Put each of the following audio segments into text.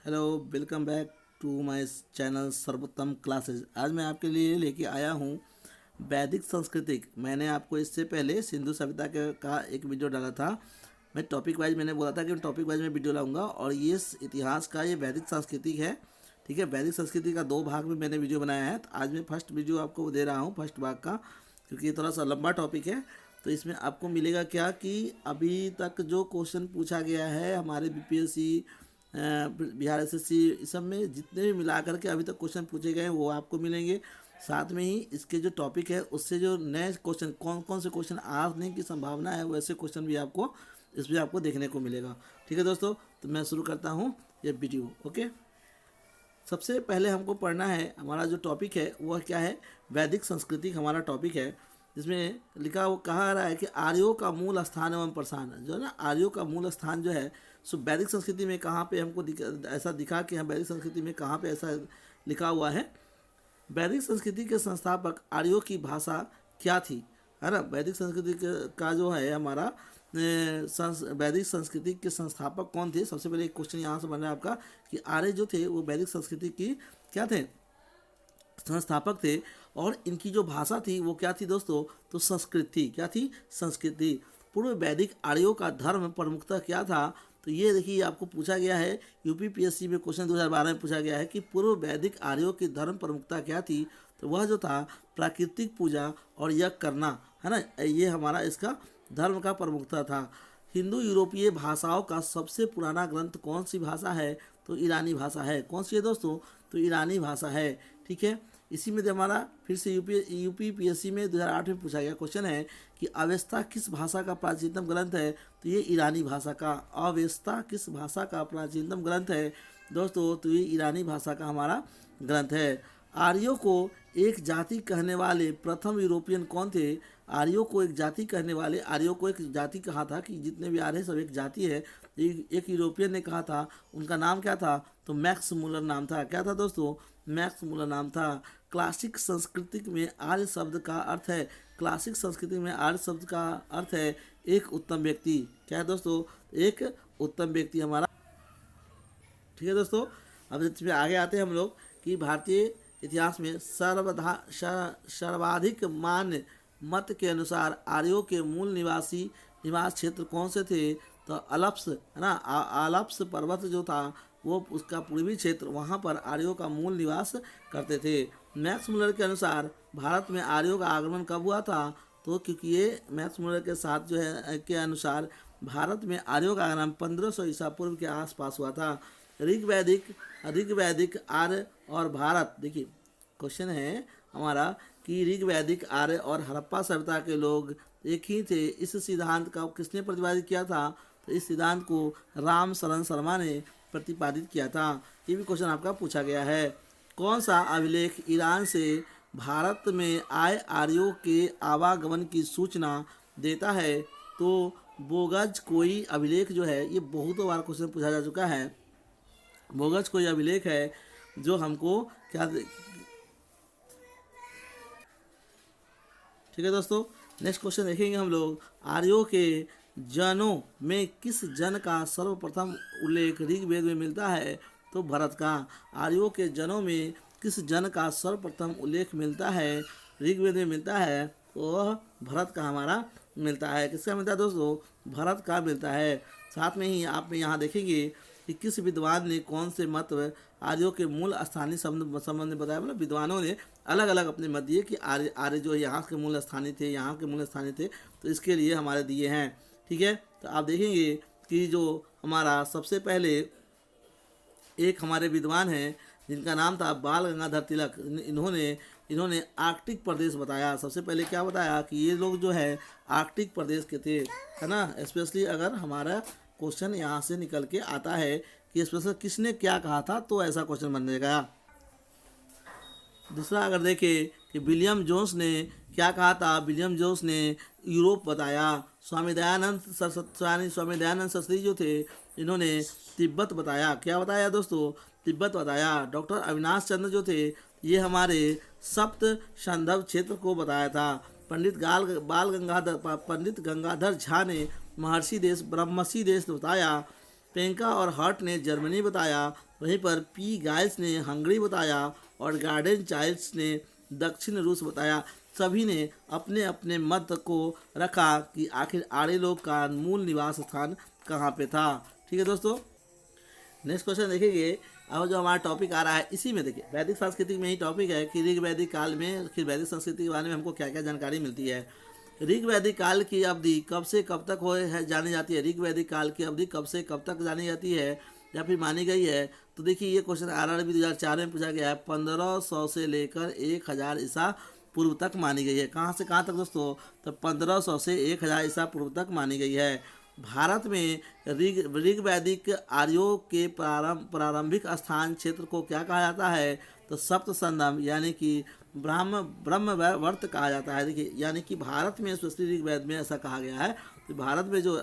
Hello, welcome back to my channel Sarvottam classes. आज मैं आपके लिए लेके आया हूँ वैदिक सांस्कृतिक। मैंने आपको इससे पहले सिंधु सभ्यता का एक वीडियो डाला था। मैं टॉपिक वाइज मैंने बोला था कि टॉपिक वाइज में वीडियो लाऊंगा, और ये इतिहास का ये वैदिक सांस्कृतिक है। ठीक है, वैदिक संस्कृति का 2 भाग में मैंने वीडियो बनाया है। तो आज मैं फर्स्ट वीडियो आपको दे रहा हूँ, फर्स्ट भाग का, क्योंकि ये थोड़ा सा लंबा टॉपिक है। तो इसमें आपको मिलेगा क्या कि अभी तक जो क्वेश्चन पूछा गया है हमारे बीपीएससी, बिहार एसएससी, इस सब में जितने भी मिला करके अभी तक क्वेश्चन पूछे गए हैं वो आपको मिलेंगे। साथ में ही इसके जो टॉपिक है उससे जो नए क्वेश्चन, कौन कौन से क्वेश्चन आने की संभावना है, वैसे क्वेश्चन भी आपको इसमें आपको देखने को मिलेगा। ठीक है दोस्तों, तो मैं शुरू करता हूँ ये वीडियो। ओके, सबसे पहले हमको पढ़ना है, हमारा जो टॉपिक है वह क्या है, वैदिक संस्कृति हमारा टॉपिक है। जिसमें लिखा वो कहा रहा है कि आर्यों का मूल स्थान एवं प्रसार, जो है ना, आर्यों का मूल स्थान जो है सो वैदिक संस्कृति में कहाँ पे हमको ऐसा दिखा कि हम वैदिक संस्कृति में कहाँ पे ऐसा लिखा हुआ है। वैदिक संस्कृति के संस्थापक आर्यों की भाषा क्या थी, है ना। वैदिक संस्कृति का जो है हमारा वैदिक संस्कृति के संस्थापक कौन थे। सबसे पहले एक क्वेश्चन यहाँ से बन रहा है आपका कि आर्य जो थे वो वैदिक संस्कृति की क्या थे, संस्थापक थे। और इनकी जो भाषा थी वो क्या थी दोस्तों, तो संस्कृत थी। क्या थी, संस्कृति। पूर्व वैदिक आर्यों का धर्म प्रमुखता क्या था, तो ये देखिए आपको पूछा गया है यूपीपीएससी में, क्वेश्चन 2012 में पूछा गया है कि पूर्व वैदिक आर्यों की धर्म प्रमुखता क्या थी। तो वह जो था प्राकृतिक पूजा और यज्ञ करना, है ना, ये हमारा इसका धर्म का प्रमुखता था। हिंदू यूरोपीय भाषाओं का सबसे पुराना ग्रंथ कौन सी भाषा है, तो ईरानी भाषा है। कौन सी है दोस्तों, तो ईरानी भाषा है। ठीक है, इसी में हमारा फिर से यूपीपीएससी में 2008 में पूछा गया क्वेश्चन है कि अवेस्ता किस भाषा का प्राचीनतम ग्रंथ है, तो ये ईरानी भाषा का। अवेस्ता किस भाषा का प्राचीनतम ग्रंथ है दोस्तों, तो ये ईरानी भाषा का हमारा ग्रंथ है। आर्यों को एक जाति कहने वाले प्रथम यूरोपियन कौन थे। आर्यों को एक जाति कहने वाले, आर्यों को एक जाति कहा था कि जितने भी आर्य सब एक जाति है। एक यूरोपियन ने कहा था, उनका नाम क्या था, तो मैक्स मूलर नाम था। क्या था दोस्तों, मैक्स मूलर नाम था। क्लासिक संस्कृति में आर्य शब्द का अर्थ है, क्लासिक संस्कृति में आर्य शब्द का अर्थ है एक उत्तम व्यक्ति। क्या है दोस्तों, एक उत्तम व्यक्ति हमारा। ठीक है दोस्तों, अब इसमें आगे आते हैं हम लोग कि भारतीय इतिहास में सर्वाधिक मान्य मत के अनुसार आर्यों के मूल निवास क्षेत्र कौन से थे, तो अलप्स, है ना, आलप्स पर्वत जो था वो उसका पूर्वी क्षेत्र, वहाँ पर आर्यों का मूल निवास करते थे। मैक्स मुलर के अनुसार भारत में आर्यों का आगमन कब हुआ था, तो क्योंकि ये मैक्स मुलर के साथ जो है के अनुसार भारत में आर्यों का आगमन 1500 ईसा पूर्व के आसपास हुआ था। ऋग्वैदिक आर्य और भारत, देखिए क्वेश्चन है हमारा कि ऋग्वैदिक आर्य और हड़प्पा सभ्यता के लोग एक ही थे। इस सिद्धांत का किसने प्रतिपादित किया था, तो इस सिद्धांत को राम शरण शर्मा ने प्रतिपादित किया था। ये भी क्वेश्चन आपका पूछा गया है। कौन सा अभिलेख ईरान से भारत में आए आर्यों के आवागमन की सूचना देता है, तो बोगज कोई अभिलेख जो है, ये बहुत बार क्वेश्चन पूछा जा चुका है। बोगज कोई अभिलेख है जो हमको क्या, ठीक है दोस्तों। नेक्स्ट क्वेश्चन देखेंगे हम लोग, आर्यों के जनों में किस जन का सर्वप्रथम उल्लेख ऋग्वेद में मिलता है, तो भरत का। आर्यों के जनों में किस जन का सर्वप्रथम उल्लेख मिलता है, ऋग्वेद में मिलता है, तो वह भरत का हमारा मिलता है। किसका मिलता है दोस्तों, भरत का मिलता है। साथ में ही आप यहाँ देखेंगे कि किस विद्वान ने कौन से मत आर्यों के मूल स्थानीय संबंध में बताया। मतलब विद्वानों ने अलग अलग अपने मत दिए कि आर्य जो यहाँ के मूल स्थानीय थे, यहाँ के मूल स्थानीय थे, तो इसके लिए हमारे दिए हैं। ठीक है, तो आप देखेंगे कि जो हमारा सबसे पहले एक हमारे विद्वान हैं जिनका नाम था बाल गंगाधर तिलक, इन्होंने आर्कटिक प्रदेश बताया। सबसे पहले क्या बताया कि ये लोग जो है आर्कटिक प्रदेश के थे, है ना। स्पेशली अगर हमारा क्वेश्चन यहाँ से निकल के आता है कि स्पेशल किसने क्या कहा था, तो ऐसा क्वेश्चन बनेगा। दूसरा अगर देखें कि विलियम जोन्स ने क्या कहा था, विलियम जोन्स ने यूरोप बताया। स्वामी दयानंद सरस्वती जो थे, इन्होंने तिब्बत बताया। क्या बताया दोस्तों, तिब्बत बताया। डॉक्टर अविनाश चंद्र जो थे, ये हमारे सप्त संधव क्षेत्र को बताया था। पंडित गंगाधर झा ने महर्षि देश ब्रह्मसी देश बताया। पेंका और हर्ट ने जर्मनी बताया, वहीं पर पी गाइस ने हंगरी बताया और गार्डन चाइल्ड्स ने दक्षिण रूस बताया। सभी ने अपने अपने मत को रखा कि आखिर आर्य लोग का मूल निवास स्थान कहाँ पे था। ठीक है दोस्तों, नेक्स्ट क्वेश्चन देखेंगे। अब जो हमारा टॉपिक आ रहा है इसी में देखिए, वैदिक संस्कृति में ही टॉपिक है कि ऋग वैदिक काल में फिर वैदिक संस्कृति के बारे में हमको क्या क्या जानकारी मिलती है। ऋग वैदिक काल की अवधि कब से कब तक जानी जाती है। ऋग वैदिक काल की अवधि कब से कब तक जानी जाती है या फिर मानी गई है। तो देखिए ये क्वेश्चन RRB 2004 में पूछा गया है। 1500 से लेकर 1000 ईसा पूर्व तक मानी गई है। कहाँ से कहाँ तक दोस्तों, तो 1500 से 1000 ईसा पूर्व तक मानी गई है। भारत में ऋग वैदिक आर्यों के प्रारंभिक स्थान क्षेत्र को क्या कहा जाता है, तो सप्त संदम यानी कि ब्रह्मवर्त कहा जाता है। देखिए यानी कि भारत में स्पेशली ऋग्वेद में ऐसा कहा गया है कि भारत में जो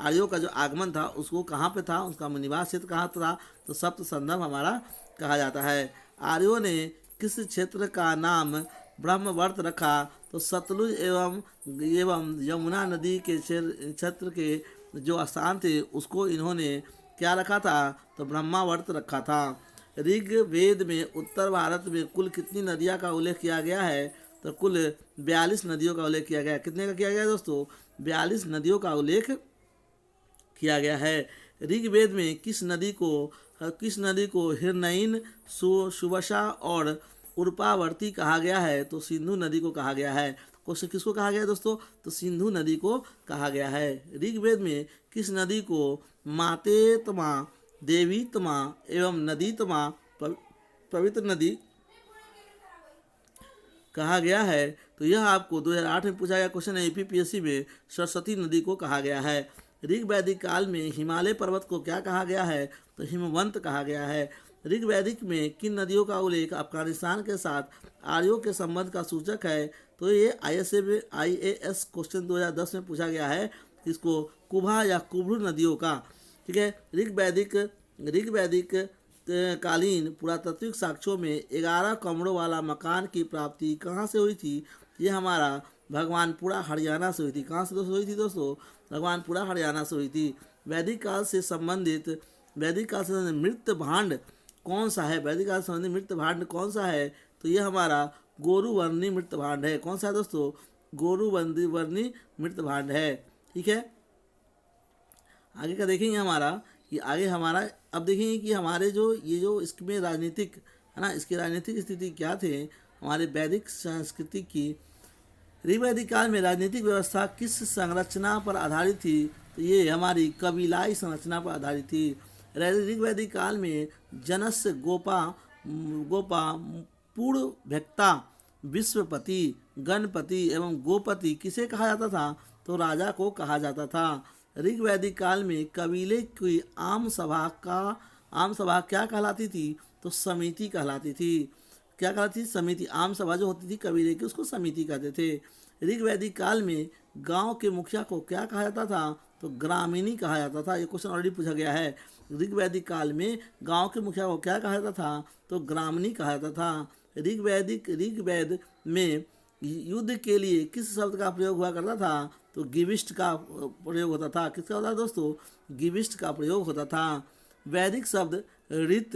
आर्यों का जो आगमन था उसको कहाँ पे था, उसका निवास क्षेत्र कहाँ था, तो सप्त संदम हमारा कहा जाता है। आर्यों ने किस क्षेत्र का नाम ब्रह्मवर्त रखा, तो सतलुज एवं यमुना नदी के क्षेत्र के जो स्थान थे उसको इन्होंने क्या रखा था, तो ब्रह्मावर्त रखा था। ऋग्वेद में उत्तर भारत में कुल कितनी नदियाँ का उल्लेख किया गया है, तो कुल 42 नदियों का उल्लेख किया गया है। कितने का किया गया है दोस्तों, 42 नदियों का उल्लेख किया गया है। ऋग्वेद में किस नदी को हिरनयीन, सुवशा और उर्पावर्ती कहा गया है, तो सिंधु नदी को कहा गया है। क्वेश्चन किसको कहा गया है दोस्तों, तो सिंधु नदी को कहा गया है। ऋग्वेद में किस नदी को मातेतमा, देवीतमा एवं नदीतमा पवित्र नदी कहा गया है, तो यह आपको 2008 में पूछा गया क्वेश्चन है। APPSC में सरस्वती नदी को कहा गया है। ऋग्वैदिक काल में हिमालय पर्वत को क्या कहा गया है, तो हिमवंत कहा गया है। ऋग्वैदिक में किन नदियों का उल्लेख अफगानिस्तान के साथ आर्यों के संबंध का सूचक है, तो ये IAS क्वेश्चन 2010 में पूछा गया है। इसको कुभा या कुब्रू नदियों का। ठीक है, ऋग्वैदिक कालीन पुरातात्विक साक्ष्यों में 11 कमरों वाला मकान की प्राप्ति कहाँ से हुई थी, ये हमारा भगवानपुरा हरियाणा से हुई थी। कहाँ से दोस्तों हुई थी दोस्तों, भगवानपुरा हरियाणा से हुई थी। वैदिक काल से संबंधित मृत भांड कौन सा है, वैदिक काल से संबंधित मृत भांड कौन सा है, तो ये हमारा गोरुवर्णी मृत भांड है। कौन सा है दोस्तों, गोरुवर्णी मृत भांड है। ठीक है, आगे का देखेंगे हमारा कि आगे हमारा अब देखेंगे कि हमारे जो इसमें राजनीतिक है ना, इसकी राजनीतिक स्थिति क्या थे हमारे वैदिक संस्कृति की। ऋग्वैदिक काल में राजनीतिक व्यवस्था किस संरचना पर आधारित थी, तो ये हमारी कबीलाई संरचना पर आधारित थी। ऋग्वैदिक काल में जनस्य गोपा पूर्वभक्ता, विश्वपति, गणपति एवं गोपति किसे कहा जाता था, तो राजा को कहा जाता था। ऋग्वैदिक काल में कबीले की आम सभा क्या कहलाती थी, तो समिति कहलाती थी। क्या कहलाती थी, समिति। आम सभा जो होती थी कबीले की उसको समिति कहते थे। ऋग्वैदिक काल में गांव के मुखिया को क्या कहा जाता था, तो ग्रामीणी कहा जाता था। ये क्वेश्चन ऑलरेडी पूछा गया है। ऋग्वैदिक काल में गांव के मुखिया को क्या कहा जाता था, तो ग्रामीणी कहा जाता था। ऋग्वेद में युद्ध के लिए किस शब्द का प्रयोग हुआ करता था, तो गिविष्ट का प्रयोग होता था। किसका होता था दोस्तों, गिविष्ट का प्रयोग होता था। वैदिक शब्द ऋत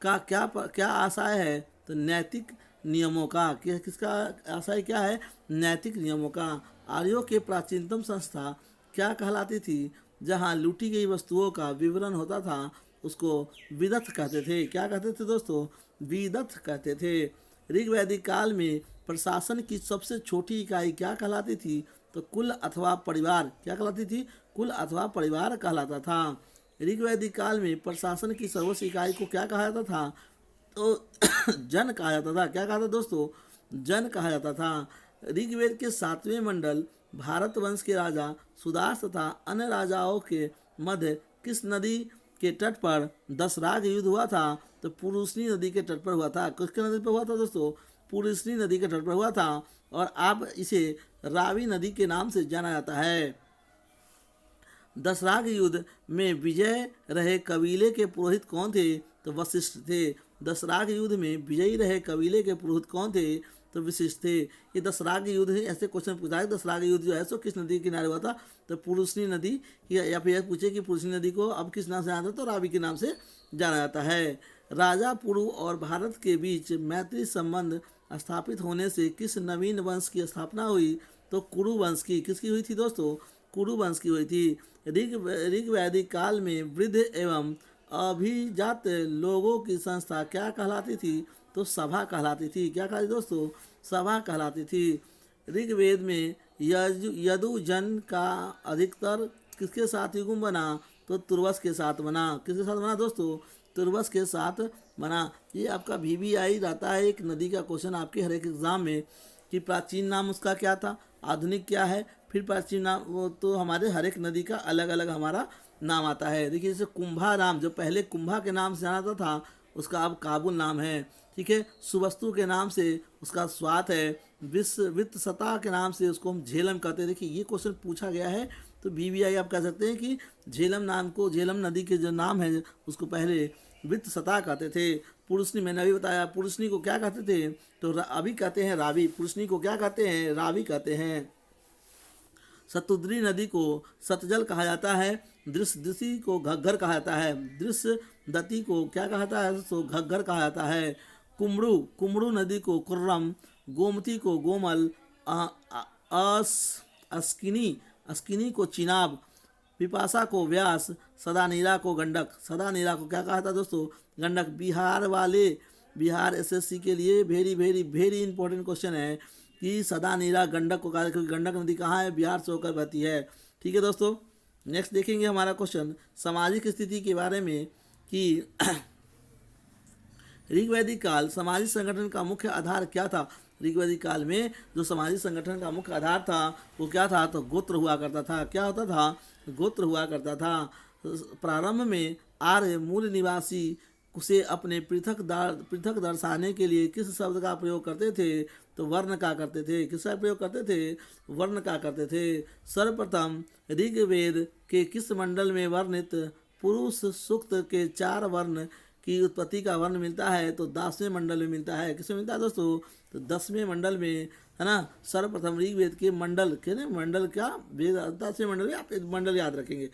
का क्या आशय है, तो नैतिक नियमों का। किसका आशय क्या है, नैतिक नियमों का। आर्यों के प्राचीनतम संस्था क्या कहलाती थी, जहाँ लूटी गई वस्तुओं का विवरण होता था उसको विदथ कहते थे। क्या कहते थे दोस्तों, विदथ कहते थे। ऋग्वैदिक काल में प्रशासन की सबसे छोटी इकाई क्या कहलाती थी, तो कुल अथवा परिवार। क्या कहलाती थी, कुल अथवा परिवार कहलाता था। ऋग्वैदिक काल में प्रशासन की सर्वोच्च इकाई को क्या कहा जाता था, तो जन कहा जाता था। क्या कहा था दोस्तों, जन कहा जाता था। ऋग्वेद के 7वें मंडल भारत वंश के राजा सुदास तथा अन्य राजाओं के मध्य किस नदी के तट पर दशराग युद्ध हुआ था, तो पुरुषनी नदी के तट पर हुआ था। किसके नदी पर हुआ था दोस्तों, पुरुषनी नदी के तट पर हुआ था, और आप इसे रावी नदी के नाम से जाना जाता है। दशराग युद्ध में विजय रहे कबीले के पुरोहित कौन थे, तो वशिष्ठ थे। दशराग युद्ध में विजयी रहे कबीले के पुरोहित कौन थे, तो विशिष्ट थे। ये दसराग युद्ध है, ऐसे क्वेश्चन पूछा है। दसराग युद्ध जो है सो किस नदी के किनारे हुआ था? तो पुरुषनी नदी, या फिर पूछे कि पुरुषनी नदी को अब किस नाम से जाना जाता है? तो रावी के नाम से जाना जाता है। राजा पुरु और भारत के बीच मैत्री संबंध स्थापित होने से किस नवीन वंश की स्थापना हुई? तो कुरु वंश की। किसकी हुई थी दोस्तों? कुरु वंश की हुई थी। ऋग वैदिक काल में वृद्ध एवं अभिजात लोगों की संस्था क्या कहलाती थी? तो सभा कहलाती थी। क्या कहलाती दोस्तों? सभा कहलाती थी। ऋग्वेद में यदुजन का अधिकतर किसके साथ युग्म बना? तो तुर्वस के साथ बना। किसके साथ बना दोस्तों? तुर्वस के साथ बना। ये आपका VBI रहता है, एक नदी का क्वेश्चन आपके हर एक एग्जाम में, कि प्राचीन नाम उसका क्या था, आधुनिक क्या है, फिर प्राचीन नाम। वो तो हमारे हर एक नदी का अलग अलग हमारा नाम आता है। देखिए जैसे कुंभाराम, जो पहले कुंभा के नाम से जाना था उसका अब काबुल नाम है। ठीक है, सुवस्तु के नाम से उसका स्वात है। वित्त सता के नाम से उसको हम झेलम कहते हैं। देखिए ये क्वेश्चन पूछा गया है, तो VBI आप कह सकते हैं कि झेलम नाम को, झेलम नदी के जो नाम है उसको पहले वित्त सता कहते थे। पुरुषनी, मैंने अभी बताया, पुरुषनी को क्या कहते थे? तो अभी कहते हैं रावी। पुरुषनी को क्या कहते हैं? रावी कहते हैं। सतुद्री नदी को सतजल कहा जाता है। दृश्यदती को घग्गर कहा जाता है। दृश्य दती को क्या कहा जाता है? तो घग्गर कहा जाता है। कुमड़ू नदी को कुर्रम, गोमती को गोमल, अस्किनी को चिनाब, पिपासा को व्यास, सदानीरा को गंडक। सदानीरा को क्या कहा था दोस्तों? गंडक। बिहार SSC के लिए very very very important question है कि सदानीरा गंडक को कहा, क्योंकि गंडक नदी कहाँ है? बिहार से होकर बहती है। ठीक है दोस्तों, नेक्स्ट देखेंगे हमारा क्वेश्चन सामाजिक स्थिति के बारे में, कि ऋग्वैदिक काल सामाजिक संगठन का मुख्य आधार क्या था? ऋग्वैदिक काल में जो सामाजिक संगठन का मुख्य आधार था वो क्या था? तो गोत्र हुआ करता था। क्या होता था? गोत्र हुआ करता था। प्रारंभ में आर्य मूल निवासी से अपने पृथक दर्शाने के लिए किस शब्द का प्रयोग करते थे? तो वर्ण का करते थे। किसका प्रयोग करते थे? वर्ण का करते थे। सर्वप्रथम ऋग्वेद के किस मंडल में वर्णित पुरुष सूक्त के 4 वर्ण की उत्पत्ति का वर्ण मिलता है? तो 10वें मंडल में मिलता है। किसमें मिलता है दोस्तों? तो 10वें मंडल में, है ना। सर्वप्रथम ऋग्वेद के मंडल के ना, मंडल क्या, 10वें मंडल में, आप मंडल याद रखेंगे।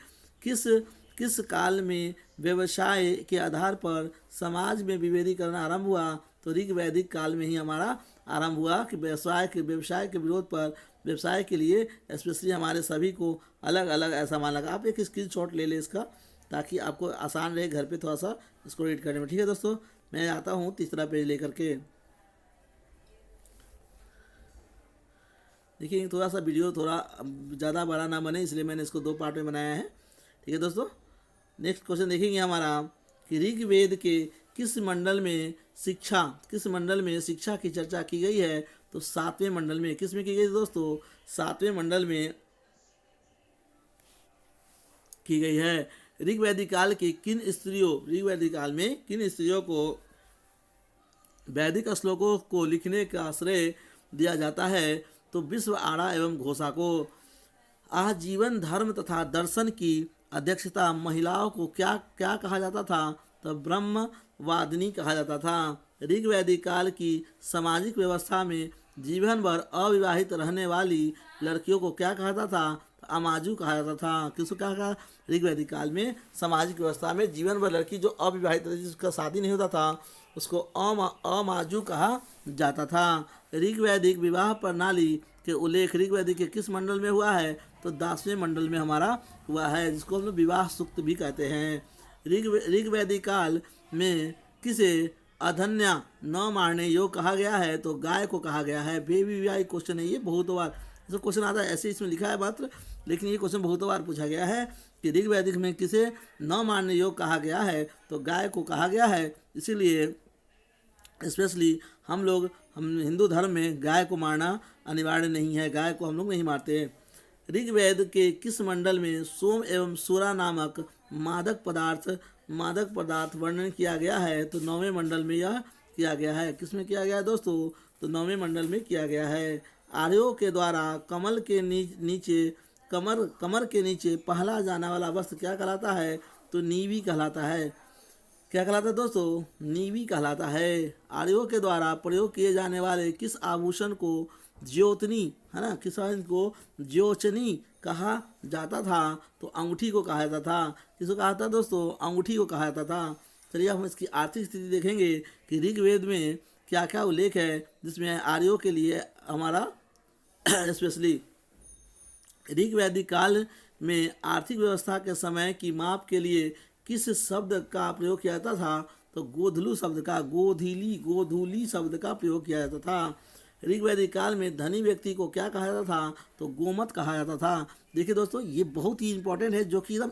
किस काल में व्यवसाय के आधार पर समाज में विभेदीकरण आरंभ हुआ? तो ऋग्वैदिक काल में ही हमारा आरंभ हुआ कि व्यवसाय के विरोध पर, व्यवसाय के लिए स्पेशली हमारे सभी को अलग अलग ऐसा मान लगा। आप एक स्क्रीनशॉट ले लें इसका, ताकि आपको आसान रहे घर पे थोड़ा सा इसको रीड करने में। ठीक है दोस्तों, मैं आता हूँ तीसरा पेज लेकर के। देखिए थोड़ा सा वीडियो थोड़ा ज़्यादा बड़ा ना बने, इसलिए मैंने इसको 2 पार्ट में बनाया है। ठीक है दोस्तों, नेक्स्ट क्वेश्चन देखेंगे हमारा, कि ऋग्वेद के किस मंडल में शिक्षा की चर्चा की गई है? तो 7वें मंडल में। किस में की गई दोस्तों? 7वें मंडल में की गई है। ऋग्वैदिक काल में किन स्त्रियों को वैदिक श्लोकों को लिखने का श्रेय दिया जाता है? तो विश्व, आड़ा एवं घोषा को। आजीवन धर्म तथा दर्शन की अध्यक्षता महिलाओं को क्या क्या कहा जाता था? तो ब्रह्मवादिनी कहा जाता था। ऋग्वैदिक काल की सामाजिक व्यवस्था में जीवन भर अविवाहित रहने वाली लड़कियों को क्या कहा जाता था? तो अमाजू कहा जाता था। किसको क्या कहा? ऋग्वैदिक काल में सामाजिक व्यवस्था में जीवन भर लड़की जो अविवाहित रहती, जिसका शादी नहीं होता था, उसको अमाजू कहा जाता था। ऋग्वैदिक विवाह प्रणाली के उल्लेख ऋग्वैदिक के किस मंडल में हुआ है? तो 10वें मंडल में हमारा हुआ है, जिसको हम लोग विवाह सूक्त भी कहते हैं। ऋग्वैदिक काल में किसे अधन्या न मारने योग्य कहा गया है? तो गाय को कहा गया है। VBI क्वेश्चन है ये, बहुत बार ऐसा क्वेश्चन आता है, ऐसे इसमें लिखा है मात्र, लेकिन ये क्वेश्चन बहुत बार पूछा गया है कि ऋग्वैदिक में किसे न मारने योग्य कहा गया है? तो गाय को कहा गया है। इसीलिए स्पेशली हम हिंदू धर्म में गाय को मारना अनिवार्य नहीं है, गाय को हम लोग नहीं मारते। ऋग्वेद के किस मंडल में सोम एवं सूरा नामक मादक पदार्थ वर्णन किया गया है? तो 9वें मंडल में यह किया गया है। किसमें किया गया है दोस्तों? तो 9वें मंडल में किया गया है। आर्यों के द्वारा कमर के नीचे पहला जाने वाला वस्त्र क्या कहलाता है? तो नीवी कहलाता है। क्या कहलाता है दोस्तों? नीवी कहलाता है। आर्यों के द्वारा प्रयोग किए जाने वाले किस आभूषण को ज्योतनी, है ना, किस आभूषण को ज्योचनी कहा जाता था? तो अंगूठी को कहा जाता था। किसको कहा था दोस्तों? अंगूठी को कहा जाता था। चलिए हम इसकी आर्थिक स्थिति देखेंगे कि ऋग्वेद में क्या क्या उल्लेख है, जिसमें आर्यों के लिए हमारा स्पेशली ऋग्वैदिक काल में आर्थिक व्यवस्था के समय की माप के लिए किस शब्द का प्रयोग किया जाता था? तो गोधलू शब्द का, गोधूली शब्द का प्रयोग किया जाता था। ऋग्वैदिक काल में धनी व्यक्ति को क्या कहा जाता था? तो गोमत कहा जाता था। देखिए दोस्तों, ये बहुत ही इंपॉर्टेंट है, जो कि एकदम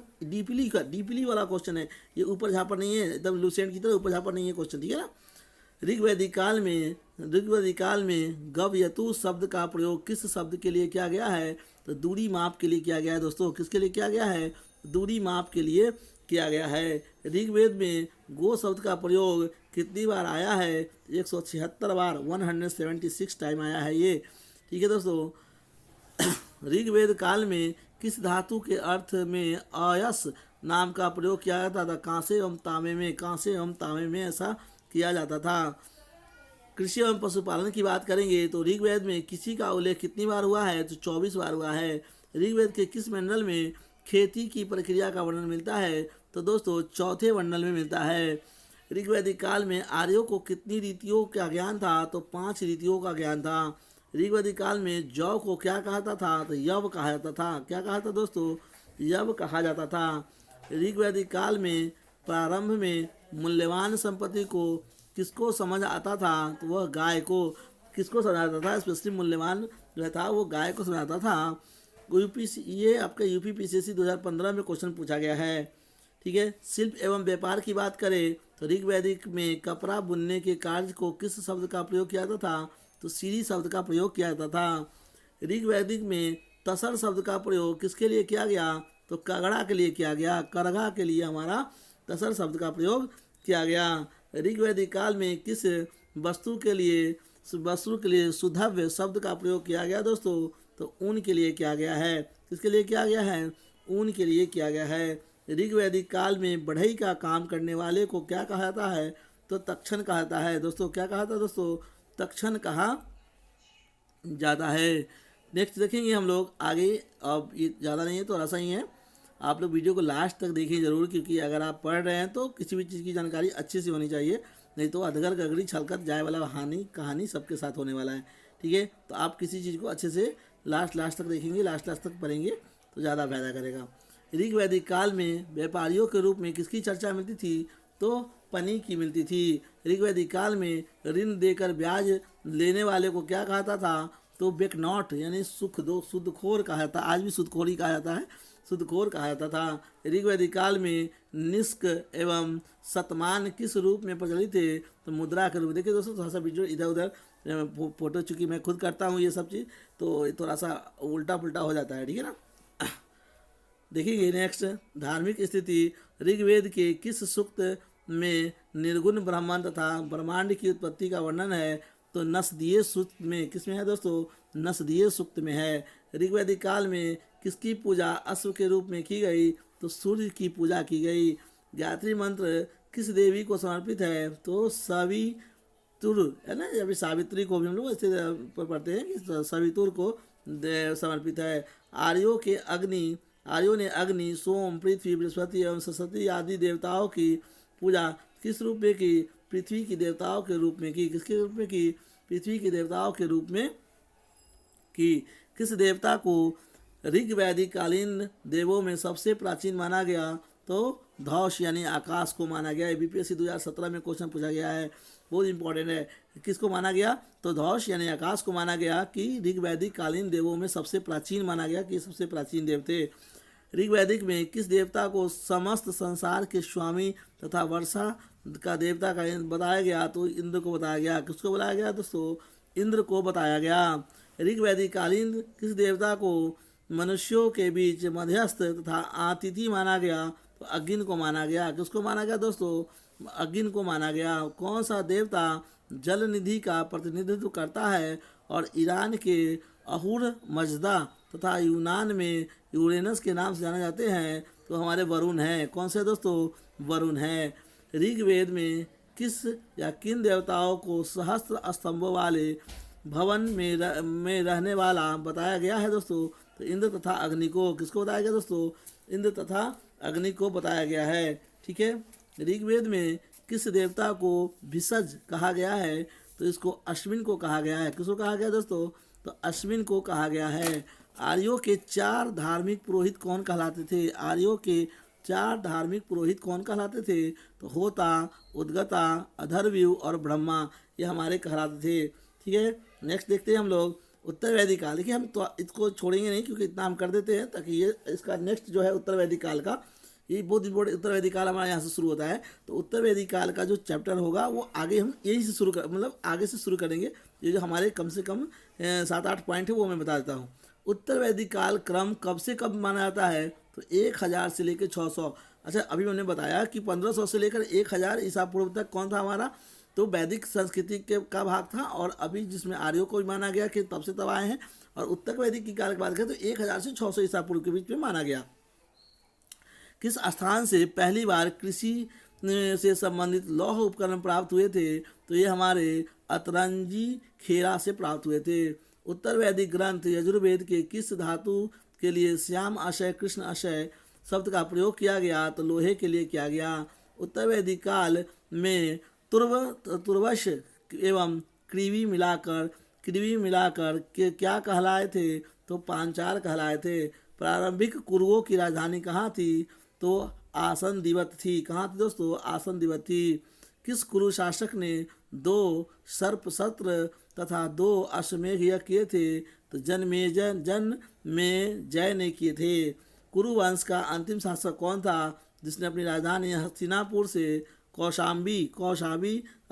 डीपली वाला क्वेश्चन है। ये ऊपर झापर नहीं है, एकदम लुसेंट की तरह ऊपर झापर नहीं है क्वेश्चन, ठीक है ना। ऋग्वैदिक काल में गव्यतु शब्द का प्रयोग किस शब्द के लिए किया गया है? तो दूरी माप के लिए किया गया है दोस्तों। किसके लिए किया गया है? दूरी माप के लिए किया गया है। ऋग्वेद में गो शब्द का प्रयोग कितनी बार आया है? 176 बार, 176 टाइम आया है ये, ठीक है दोस्तों। ऋग्वेद काल में किस धातु के अर्थ में अयस नाम का प्रयोग किया जाता था? कांसे एवं तांबे में ऐसा किया जाता था। कृषि एवं पशुपालन की बात करेंगे तो ऋग्वेद में किसी का उल्लेख कितनी बार हुआ है? तो 24 बार हुआ है। ऋग्वेद के किस मंडल में खेती की प्रक्रिया का वर्णन मिलता है? तो दोस्तों चौथे मंडल में मिलता है। ऋग्वैदिक काल में आर्यों को कितनी रीतियों का ज्ञान था? तो 5 रीतियों का ज्ञान था। ऋग्वैदिक काल में जौ को क्या कहा जाता था? तो यव कहा जाता था। क्या कहा था दोस्तों? यव कहा जाता था। ऋग्वैदिक काल में प्रारंभ में मूल्यवान संपत्ति को किसको समझ आता था? तो वह गाय को। किसको समझाता था? स्पेशली मूल्यवान जो था वो गाय को समझाता था। ये आपका यूपी पीसीएससी 2015 में क्वेश्चन पूछा गया है, ठीक है। शिल्प एवं व्यापार की बात करें तो ऋग्वैदिक में कपड़ा बुनने के कार्य को किस शब्द का प्रयोग किया जाता था? तो सीरी शब्द का प्रयोग किया जाता था। ऋग्वैदिक में तसर शब्द का प्रयोग किसके लिए किया गया? तो कगड़ा के लिए किया गया। करघा के लिए हमारा तसर शब्द का प्रयोग किया गया। ऋग्वैदिक काल में किस वस्तु के लिए सुधव्य शब्द का प्रयोग किया गया दोस्तों? तो ऊन के लिए किया गया है। किसके लिए किया गया है? ऊन के लिए किया गया है। ऋग्वैदिक काल में बढ़ई का काम करने वाले को क्या कहा जाता है? तो तक्षण कहा जाता है दोस्तों। क्या कहा था दोस्तों? तक्षण कहा जाता है। नेक्स्ट देखेंगे हम लोग आगे। अब ये ज़्यादा नहीं है, थोड़ा सा ही है। आप लोग वीडियो को लास्ट तक देखें ज़रूर, क्योंकि अगर आप पढ़ रहे हैं तो किसी भी चीज़ की जानकारी अच्छे से होनी चाहिए, नहीं तो अधगर गगड़ी छलकत जाए वाला कहानी सबके साथ होने वाला है, ठीक है। तो आप किसी चीज़ को अच्छे से लास्ट तक देखेंगे, लास्ट तक पढ़ेंगे तो ज़्यादा फायदा करेगा। ऋग्वैदिक काल में व्यापारियों के रूप में किसकी चर्चा मिलती थी? तो पनी की मिलती थी। ऋग्वैदिक काल में ऋण देकर ब्याज लेने वाले को क्या कहा था? तो बेकनॉट यानी सुदखोर कहा जाता। आज भी सुदखोर ही कहा जाता है, सुदखोर कहा जाता था। ऋग्वैदिक काल में निष्क एवं शतमान किस रूप में प्रचलित थे? तो मुद्रा के रूप। देखिए दोस्तों, थोड़ा सा वीडियो इधर उधर फोटो, चूँकि मैं खुद करता हूँ ये सब चीज़, तो थोड़ा सा उल्टा पुल्टा हो जाता है, ठीक है ना। देखिए नेक्स्ट, धार्मिक स्थिति। ऋग्वेद के किस सूक्त में निर्गुण ब्रह्मांड तथा ब्रह्मांड की उत्पत्ति का वर्णन है? तो नसदीय सूक्त में। किस में है दोस्तों? नसदीय सूक्त में है। ऋग्वैदिक काल में किसकी पूजा अश्व के रूप में की गई? तो सूर्य की पूजा की गई। गायत्री मंत्र किस देवी को समर्पित है? तो सवितुर, है ना, या फिर सावित्री को भी हम लोग ऐसे पढ़ते हैं कि सवितुर को समर्पित है। आर्यों ने अग्नि, सोम, पृथ्वी, बृहस्पति एवं सरस्वती आदि देवताओं की पूजा किस रूप में की? पृथ्वी की देवताओं के रूप में की। किसके रूप में की? पृथ्वी की देवताओं के रूप में की। किस देवता को ऋग्वैदिक कालीन देवों में सबसे प्राचीन माना गया? तो धौष यानी आकाश को माना गया। बीपीएससी 2017 में क्वेश्चन पूछा गया है, बहुत इंपॉर्टेंट है। किसको माना गया? तो धौष यानी आकाश को माना गया कि ऋग्वैदिक कालीन देवों में सबसे प्राचीन माना गया, कि सबसे प्राचीन देव थे। ऋग्वैदिक में किस देवता को समस्त संसार के स्वामी तथा वर्षा का देवता का बताया गया? तो इंद्र को बताया गया। किसको बताया गया दोस्तों? इंद्र को बताया गया। ऋग्वैदिक कालीन किस देवता को मनुष्यों के बीच मध्यस्थ तथा आतिथि माना गया? तो अग्नि को माना गया। किसको माना गया दोस्तों? अग्नि को माना गया। कौन सा देवता जल निधि का प्रतिनिधित्व करता है और ईरान के अहुर मजदा तथा यूनान में यूरेनस के नाम से जाने जाते हैं? तो हमारे वरुण हैं। कौन से दोस्तों? वरुण है। ऋग्वेद में किस या किन देवताओं को सहस्त्र स्तंभों वाले भवन में रहने वाला बताया गया है दोस्तों? तो इंद्र तथा अग्नि को, किसको बताया गया दोस्तों? इंद्र तथा अग्नि को बताया गया है। ठीक है। ऋग्वेद में किस देवता को भिषज कहा गया है? तो इसको अश्विन को कहा गया है। किसको कहा गया दोस्तों? तो अश्विन को कहा गया है। आर्यों के 4 धार्मिक पुरोहित कौन कहलाते थे? आर्यों के 4 धार्मिक पुरोहित कौन कहलाते थे? तो होता, उद्गता, अधर्व्यू और ब्रह्मा, ये हमारे कहलाते थे। ठीक है। नेक्स्ट देखते हैं हम लोग उत्तर वैदिक काल। देखिए हम तो इसको छोड़ेंगे नहीं क्योंकि इतना हम कर देते हैं, ताकि ये इसका नेक्स्ट जो है उत्तर वैदिक काल का, ये बहुत इंपॉर्टेंट। उत्तर वैदिक काल हमारे यहाँ से शुरू होता है, तो उत्तर वैदिक काल का जो चैप्टर होगा वो आगे हम यहीं से शुरू कर, मतलब आगे से शुरू करेंगे। ये जो हमारे कम से कम 7-8 पॉइंट है वो मैं बता देता हूँ। उत्तर वैदिक काल क्रम कब से कब माना जाता है? तो 1000 से लेकर 600। अच्छा, अभी मैंने बताया कि 1500 से लेकर 1000 ईसा पूर्व तक कौन था हमारा? तो वैदिक संस्कृति के का भाग था, और अभी जिसमें आर्यों को भी माना गया कि तब से तब आए हैं। और उत्तर वैदिक की काल की बात करें तो 1000 से 600 ईसा पूर्व के बीच में माना गया। किस स्थान से पहली बार कृषि से संबंधित लौह उपकरण प्राप्त हुए थे? तो ये हमारे अतरंजी खेरा से प्राप्त हुए थे। उत्तर वैदिक ग्रंथ यजुर्वेद के किस धातु के लिए श्याम अशय कृष्ण अशय शब्द का प्रयोग किया गया? तो लोहे के लिए किया गया। उत्तर वैदिक काल में तुर्वश एवं क्रीवी मिलाकर के क्या कहलाए थे? तो पांचाल कहलाए थे। प्रारंभिक कुरुओं की राजधानी कहाँ थी? तो आसनदिवत थी। कहाँ थी दोस्तों? आसनदिवत थी। किस कुरु शासक ने 2 सर्प सत्र तथा 2 अश्वमेध यज्ञ किए थे? तो जन्मेजय ने किए थे। कुरु वंश का अंतिम शासक कौन था जिसने अपनी राजधानी हस्तिनापुर से कौशाम्बी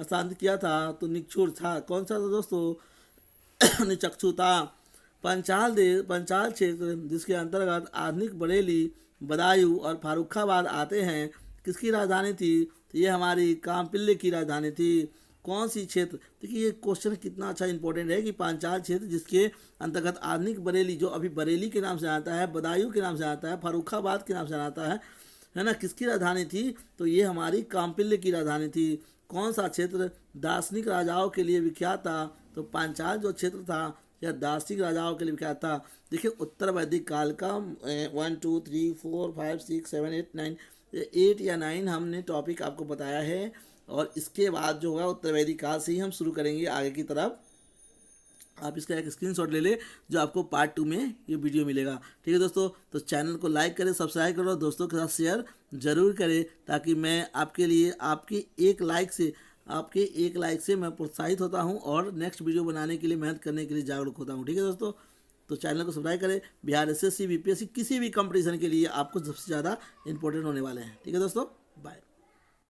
स्थानांतरित किया था? तो निक्षुर था। कौन सा था दोस्तों? निचक्षु था। पंचाल क्षेत्र जिसके अंतर्गत आधुनिक बरेली, बदायूं और फारुखाबाद आते हैं, किसकी राजधानी थी? तो ये हमारी कामपिल्ले की राजधानी थी। कौन सी क्षेत्र? देखिए ये क्वेश्चन कितना अच्छा इंपॉर्टेंट है कि पांचाल क्षेत्र जिसके अंतर्गत आधुनिक बरेली, जो अभी बरेली के नाम से आता है, बदायूं के नाम से आता है, फारुखाबाद के नाम से आता है ना, किसकी राजधानी थी? तो ये हमारी कामपिल्ले की राजधानी थी। कौन सा क्षेत्र दार्शनिक राजाओं के लिए विख्यात था? तो पांचाल जो क्षेत्र था या दार्शनिक राजाओं के लिए विख्यात था। देखिए उत्तर वैदिक काल का 1 2 3 4 5 6 7 8 9 8 या 9 हमने टॉपिक आपको बताया है, और इसके बाद जो होगा उत्तर वैदिक काल से ही हम शुरू करेंगे आगे की तरफ। आप इसका एक स्क्रीनशॉट ले ले, जो आपको पार्ट 2 में ये वीडियो मिलेगा। ठीक है दोस्तों, तो चैनल को लाइक करें, सब्सक्राइब करो, दोस्तों के साथ शेयर जरूर करें, ताकि मैं आपके लिए आपके एक लाइक से मैं प्रोत्साहित होता हूं और नेक्स्ट वीडियो बनाने के लिए, मेहनत करने के लिए जागरूक होता हूं। ठीक है दोस्तों, तो चैनल को सब्सक्राइब करें। बिहार SSC BPSC किसी भी कंपटीशन के लिए आपको सबसे ज़्यादा इंपॉर्टेंट होने वाले हैं। ठीक है दोस्तों, बाय।